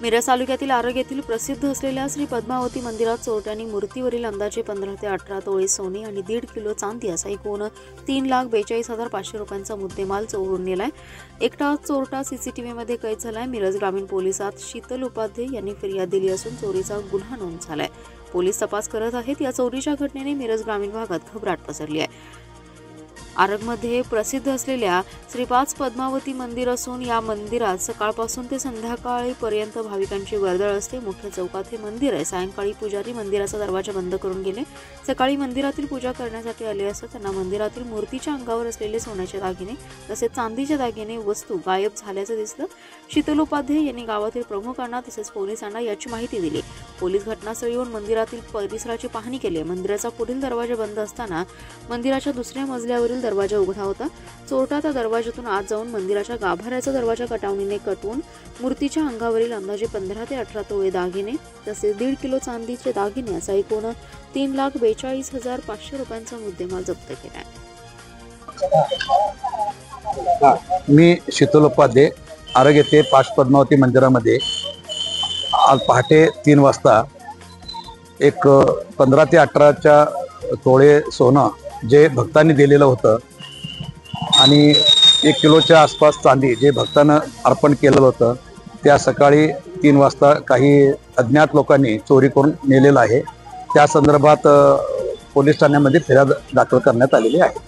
मिरज तालुक्यातील आरग येथील प्रसिद्ध असलेल्या श्री पद्मावती मंदिरात चोरट्यांनी मूर्तीवरील अंदाजे 15 ते 18 तोळे सोने आणि 1.5 किलो चांदी असा एकूण 3,42,500 रुपयांचा मुद्देमाल चोरून नेलाय। एकटा चोरटा सीसीटीव्हीमध्ये कैद झालाय। मिरज ग्रामीण पोलिसात शीतल उपाध्याय यांनी फिर्याद दिली असून चोरीचा गुन्हा नोंद झालाय। पोलीस तपास करत आहेत। या चोरीच्या घटनेने मिरज ग्रामीण भागात घबराट पसरली आहे। आरगमध्ये प्रसिद्ध असलेल्या श्रीपाद पद्मावती मंदिर असून या मंदिरात सकाळपासून ते संध्याकाळपर्यंत भाविकांची वर्दळ असते। मुख्य चौकात हे मंदिर आहे। सायंकाळी पुजारी मंदिराचा दरवाजा बंद करून गेले। सकाळी मंदिरातील पूजा करण्यासाठी आले असता त्यांना मंदिरातील मूर्तीच्या अंगावर असलेले सोन्याचे दागिने तसेच चांदीचे दागिने वस्तू गायब झाल्याचं दिसलं। शीतल उपाध्याय यांनी गावातील प्रमुखांना तसेच पोलिसांना याची माहिती दिली। पोलीस घटनास्थळी येऊन मंदिरातील परिसराची पाहणी केली। मंदिराचा पुढील दरवाजा बंद असताना मंदिराच्या दुसऱ्या मजल्यावरील दरवाजा उघडा होता। चोरटा त्या दरवाजातून आत जाऊन मंदिराच्या गाभाऱ्याचा दरवाजा कटावणीने कटवून मूर्तीच्या अंगावरील अंदाजे 15 ते 18 तोळे दागिने तसेच 1.5 किलो चांदीचे दागिने असा एकूण 3,42,500 रुपयांचा मुद्देमाल जप्त केला आहे। मी शीतल उपाध्याय आरग येथे पाच पद्मावती मंदिरामध्ये आज पहाटे 3 वाजता एक 15 ते 18च्या तोळे सोनं जे भक्तांनी दिलेलं होतं आणि 1 किलोच्या आसपास चांदी जे भक्तांना अर्पण केलेलं होतं त्या सकाळी 3 वाजता काही अज्ञात लोकांनी चोरी करून नेलेलं आहे। त्या संदर्भात पोलीस ठाण्यामध्ये फिर्याद दाखल करण्यात आलेली आहे।